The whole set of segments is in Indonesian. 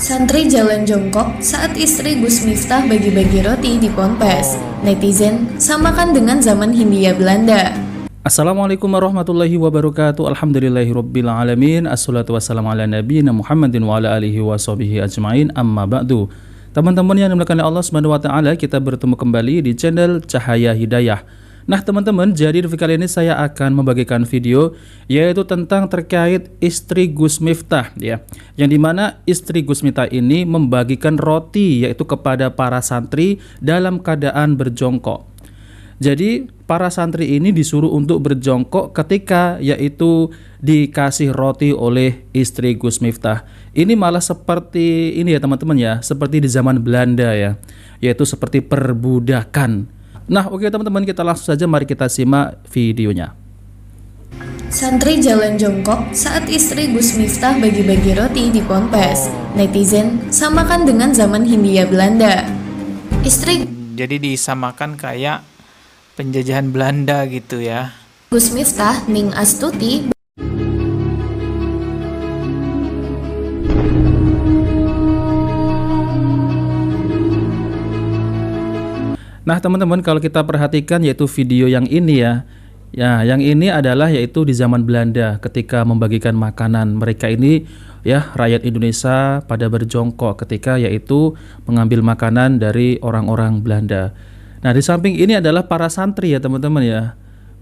Santri jalan jongkok saat istri Gus Miftah bagi-bagi roti di Ponpes. Netizen samakan dengan zaman Hindia Belanda. Assalamualaikum warahmatullahi wabarakatuh. Alhamdulillahirabbil alamin. Assalatu wassalamu ala nabiyina Muhammadin wa ala alihi washabihi ajmain. Amma ba'du. Teman-teman yang dimuliakan Allah Subhanahu wa taala, kita bertemu kembali di channel Cahaya Hidayah. Nah teman-teman, jadi di video kali ini saya akan membagikan video yaitu tentang terkait istri Gus Miftah ya. Yang dimana istri Gus Miftah ini membagikan roti yaitu kepada para santri dalam keadaan berjongkok. Jadi para santri ini disuruh untuk berjongkok ketika yaitu dikasih roti oleh istri Gus Miftah. Ini malah seperti ini ya teman-teman ya, seperti di zaman Belanda ya, yaitu seperti perbudakan. Nah oke teman-teman, kita langsung saja mari kita simak videonya. Santri jalan jongkok saat istri Gus Miftah bagi-bagi roti di Ponpes. Netizen samakan dengan zaman Hindia Belanda. Jadi disamakan kayak penjajahan Belanda gitu ya. Gus Miftah Ning Astuti. Nah teman-teman, kalau kita perhatikan yaitu video yang ini ya, yang ini adalah yaitu di zaman Belanda ketika membagikan makanan. Mereka ini ya rakyat Indonesia pada berjongkok ketika yaitu mengambil makanan dari orang-orang Belanda. Nah di samping ini adalah para santri ya teman-teman ya,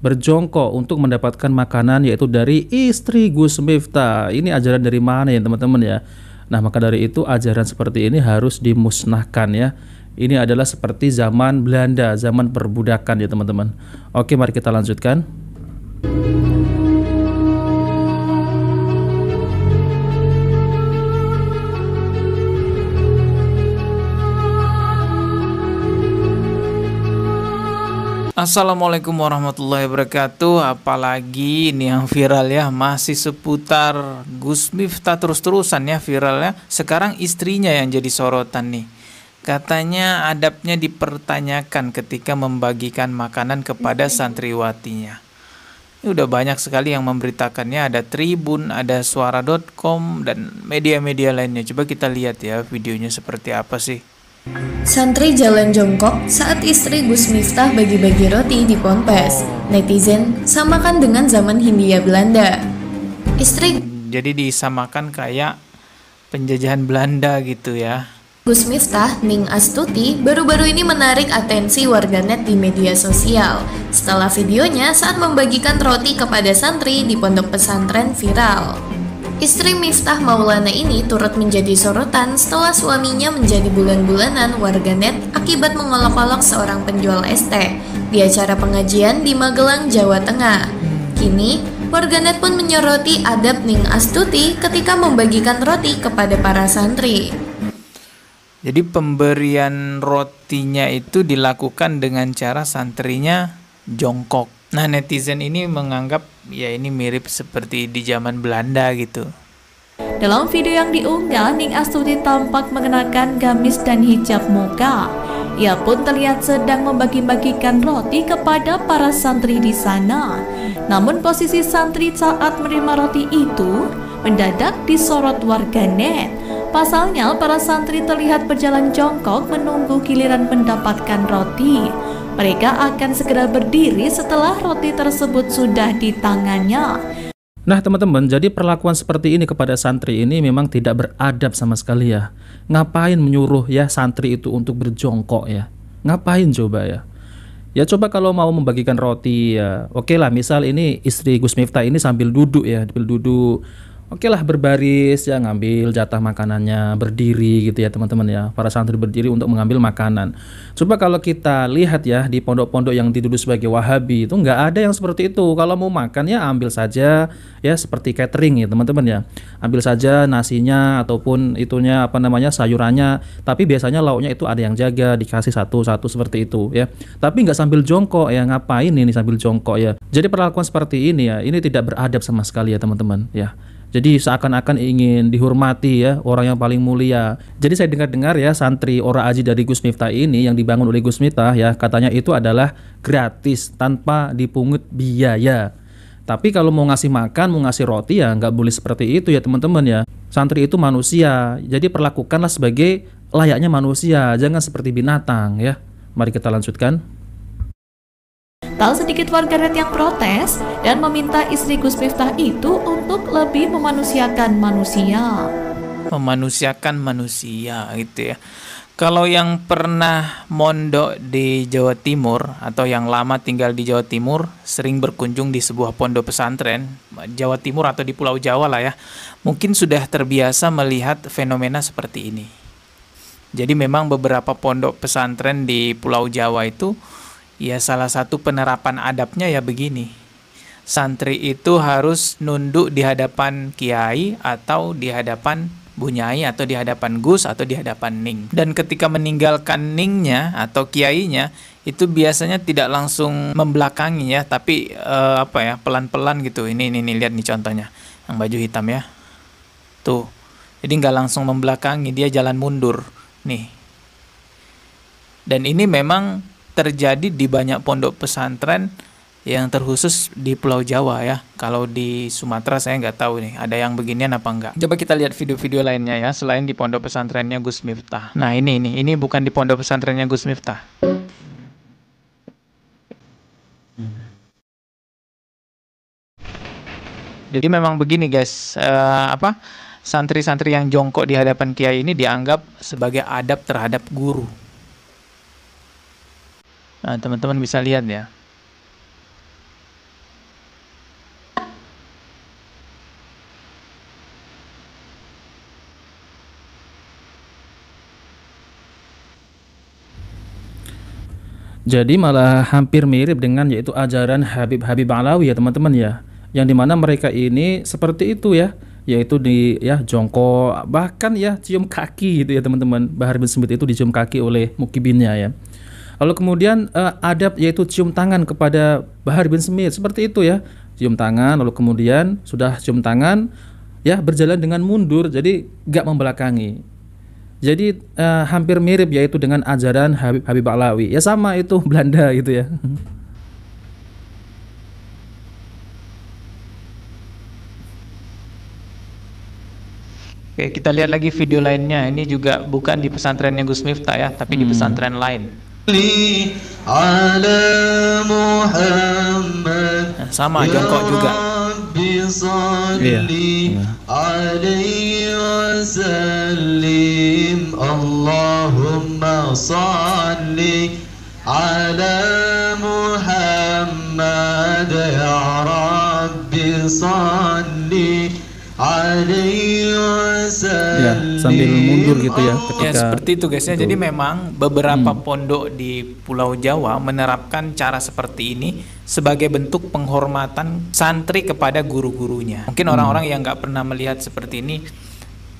berjongkok untuk mendapatkan makanan yaitu dari istri Gus Miftah. Ini ajaran dari mana ya teman-teman ya? Nah maka dari itu ajaran seperti ini harus dimusnahkan ya. Ini adalah seperti zaman Belanda, zaman perbudakan ya teman-teman. Oke, mari kita lanjutkan. Assalamualaikum warahmatullahi wabarakatuh. Apalagi ini yang viral ya, masih seputar Gus Miftah terus-terusan ya viralnya. Sekarang istrinya yang jadi sorotan nih. Katanya adabnya dipertanyakan ketika membagikan makanan kepada santriwatinya. Ini udah banyak sekali yang memberitakannya, ada Tribun, ada Suara.com, dan media-media lainnya. Coba kita lihat ya videonya seperti apa sih. Santri jalan jongkok saat istri Gus Miftah bagi-bagi roti di Ponpes. Netizen samakan dengan zaman Hindia Belanda. Jadi disamakan kayak penjajahan Belanda gitu ya. Gus Miftah Ning Astuti baru-baru ini menarik atensi warganet di media sosial setelah videonya saat membagikan roti kepada santri di pondok pesantren viral. Istri Miftah Maulana ini turut menjadi sorotan setelah suaminya menjadi bulan-bulanan warganet akibat mengolok-olok seorang penjual es teh di acara pengajian di Magelang, Jawa Tengah. Kini, warganet pun menyoroti adab Ning Astuti ketika membagikan roti kepada para santri. Jadi pemberian rotinya itu dilakukan dengan cara santrinya jongkok. Nah netizen ini menganggap ya ini mirip seperti di zaman Belanda gitu. Dalam video yang diunggah, Ning Astuti tampak mengenakan gamis dan hijab muka. Ia pun terlihat sedang membagi-bagikan roti kepada para santri di sana. Namun posisi santri saat menerima roti itu mendadak disorot warganet. Pasalnya, para santri terlihat berjalan jongkok menunggu giliran mendapatkan roti. Mereka akan segera berdiri setelah roti tersebut sudah di tangannya. Nah teman-teman, jadi perlakuan seperti ini kepada santri ini memang tidak beradab sama sekali ya. Ngapain menyuruh ya santri itu untuk berjongkok ya? Ngapain coba ya? Ya coba kalau mau membagikan roti ya, oke lah, misal ini istri Gus Miftah ini sambil duduk ya, sambil duduk. Oke lah, berbaris ya, ngambil jatah makanannya, berdiri gitu ya teman-teman ya. Para santri berdiri untuk mengambil makanan. Coba kalau kita lihat ya di pondok-pondok yang dituduh sebagai Wahabi itu nggak ada yang seperti itu. Kalau mau makan ya ambil saja ya, seperti catering ya teman-teman ya. Ambil saja nasinya ataupun itunya apa namanya sayurannya. Tapi biasanya lauknya itu ada yang jaga, dikasih satu-satu seperti itu ya. Tapi nggak sambil jongkok ya, ngapain ini sambil jongkok ya. Jadi perlakuan seperti ini ya, ini tidak beradab sama sekali ya teman-teman ya. Jadi seakan-akan ingin dihormati ya, orang yang paling mulia. Jadi saya dengar-dengar ya, santri Ora Aji dari Gus Miftah ini yang dibangun oleh Gus Miftah ya, katanya itu adalah gratis tanpa dipungut biaya. Tapi kalau mau ngasih makan, mau ngasih roti ya nggak boleh seperti itu ya teman-teman ya. Santri itu manusia, jadi perlakukanlah sebagai layaknya manusia, jangan seperti binatang ya. Mari kita lanjutkan. Tak sedikit warganet yang protes dan meminta istri Gus Miftah itu untuk lebih memanusiakan manusia. Memanusiakan manusia gitu ya. Kalau yang pernah mondok di Jawa Timur atau yang lama tinggal di Jawa Timur, sering berkunjung di sebuah pondok pesantren Jawa Timur atau di Pulau Jawa lah ya, mungkin sudah terbiasa melihat fenomena seperti ini. Jadi memang beberapa pondok pesantren di Pulau Jawa itu ya salah satu penerapan adabnya ya begini. Santri itu harus nunduk di hadapan kiai atau di hadapan bunyai atau di hadapan gus atau di hadapan ning. Dan ketika meninggalkan ningnya atau kiainya itu biasanya tidak langsung membelakangi ya, tapi pelan-pelan gitu. Ini lihat nih contohnya yang baju hitam ya. Tuh. Jadi nggak langsung membelakangi, dia jalan mundur nih. Dan ini memang terjadi di banyak pondok pesantren yang terkhusus di Pulau Jawa ya. Kalau di Sumatera saya nggak tahu nih ada yang beginian apa enggak. Coba kita lihat video-video lainnya ya, selain di pondok pesantrennya Gus Miftah. Nah ini bukan di pondok pesantrennya Gus Miftah. Jadi memang begini guys, santri-santri yang jongkok di hadapan kiai ini dianggap sebagai adab terhadap guru. Nah teman-teman bisa lihat ya. Jadi malah hampir mirip dengan yaitu ajaran Habib Alawi ya teman-teman ya, yang dimana mereka ini seperti itu ya, yaitu di ya jongkok, bahkan ya cium kaki gitu ya teman-teman. Bahar bin Smith itu dicium kaki oleh mukibinnya ya. Lalu kemudian adab yaitu cium tangan kepada Bahar bin Smith seperti itu ya, cium tangan, lalu kemudian sudah cium tangan ya berjalan dengan mundur, jadi gak membelakangi. Jadi hampir mirip yaitu dengan ajaran Habib Alawi. Ya sama itu Belanda gitu ya. Oke, kita lihat lagi video lainnya. Ini juga bukan di pesantrennya Gus Miftah ya, tapi di pesantren lain. Nah, sama jongkok juga. Iya. Allahumma salli ala Muhammad ya Rabbi salli alaihi wasallim. Ya, sambil mundur gitu ya ketika ya seperti itu guys ya. Jadi memang beberapa pondok di Pulau Jawa menerapkan cara seperti ini sebagai bentuk penghormatan santri kepada guru-gurunya. Mungkin orang-orang yang nggak pernah melihat seperti ini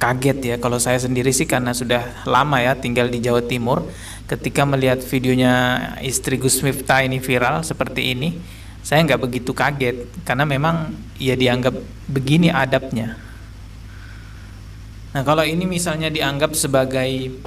kaget ya. Kalau saya sendiri sih karena sudah lama ya tinggal di Jawa Timur, ketika melihat videonya istri Gus Miftah ini viral seperti ini, saya nggak begitu kaget karena memang ya dianggap begini adabnya. Nah kalau ini misalnya dianggap sebagai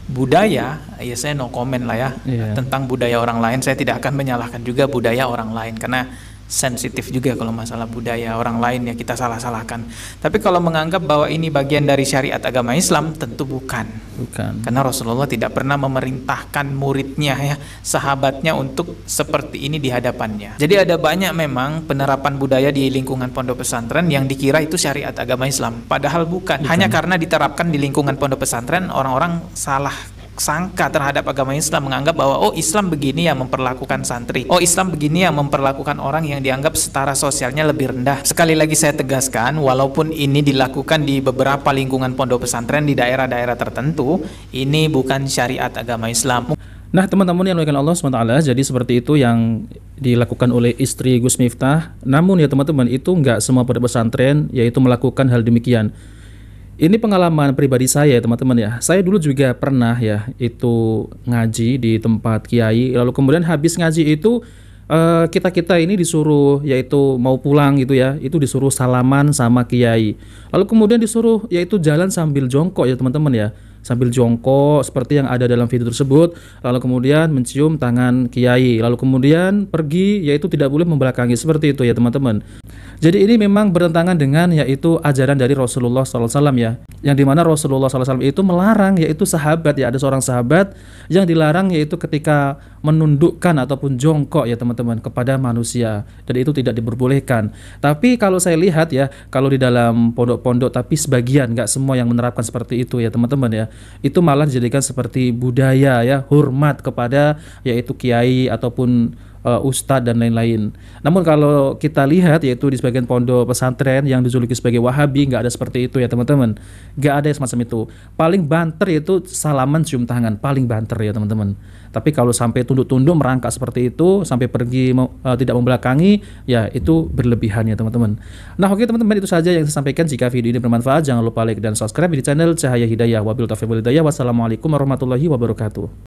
budaya, ya saya no comment lah ya. Tentang budaya orang lain. Saya tidak akan menyalahkan juga budaya orang lain karena sensitif juga kalau masalah budaya orang lain ya kita salah-salahkan. Tapi kalau menganggap bahwa ini bagian dari syariat agama Islam, tentu bukan. Karena Rasulullah tidak pernah memerintahkan muridnya ya, sahabatnya untuk seperti ini di hadapannya. Jadi ada banyak memang penerapan budaya di lingkungan pondok pesantren yang dikira itu syariat agama Islam, padahal bukan. Hanya karena diterapkan di lingkungan pondok pesantren, orang-orang salah sangka terhadap agama Islam, menganggap bahwa oh Islam begini yang memperlakukan santri, oh Islam begini yang memperlakukan orang yang dianggap setara sosialnya lebih rendah. Sekali lagi saya tegaskan, walaupun ini dilakukan di beberapa lingkungan pondok pesantren di daerah-daerah tertentu, ini bukan syariat agama Islam. Nah teman-teman yang dimuliakan Allah SWT, jadi seperti itu yang dilakukan oleh istri Gus Miftah. Namun ya teman-teman, itu nggak semua pondok pesantren yaitu melakukan hal demikian. Ini pengalaman pribadi saya teman-teman ya. Saya dulu juga pernah ya itu ngaji di tempat kiai. Lalu kemudian habis ngaji itu kita ini disuruh yaitu mau pulang gitu ya. Itu disuruh salaman sama kiai. Lalu kemudian disuruh yaitu jalan sambil jongkok ya teman-teman ya. sambil jongkok seperti yang ada dalam video tersebut, lalu kemudian mencium tangan kiai, lalu kemudian pergi, yaitu tidak boleh membelakangi, seperti itu ya teman-teman. Jadi ini memang bertentangan dengan yaitu ajaran dari Rasulullah SAW ya, yang dimana Rasulullah SAW itu melarang, yaitu sahabat ya, ada seorang sahabat yang dilarang yaitu ketika menundukkan ataupun jongkok ya teman-teman kepada manusia, dan itu tidak diperbolehkan. Tapi kalau saya lihat ya, kalau di dalam pondok-pondok, tapi sebagian, nggak semua yang menerapkan seperti itu ya teman-teman ya, itu malah dijadikan seperti budaya ya, hormat kepada yaitu kiai ataupun ustadz dan lain-lain. Namun kalau kita lihat yaitu di sebagian pondok pesantren yang dijuluki sebagai Wahabi, nggak ada seperti itu ya teman-teman, nggak ada yang semacam itu. Paling banter yaitu salaman cium tangan, paling banter ya teman-teman. Tapi kalau sampai tunduk-tunduk merangkak seperti itu, sampai pergi tidak membelakangi, ya itu berlebihan ya teman-teman. Nah oke teman-teman, itu saja yang saya sampaikan. Jika video ini bermanfaat, jangan lupa like dan subscribe di channel Cahaya Hidayah. Wabillahi taufiq wal hidayah. Wassalamualaikum warahmatullahi wabarakatuh.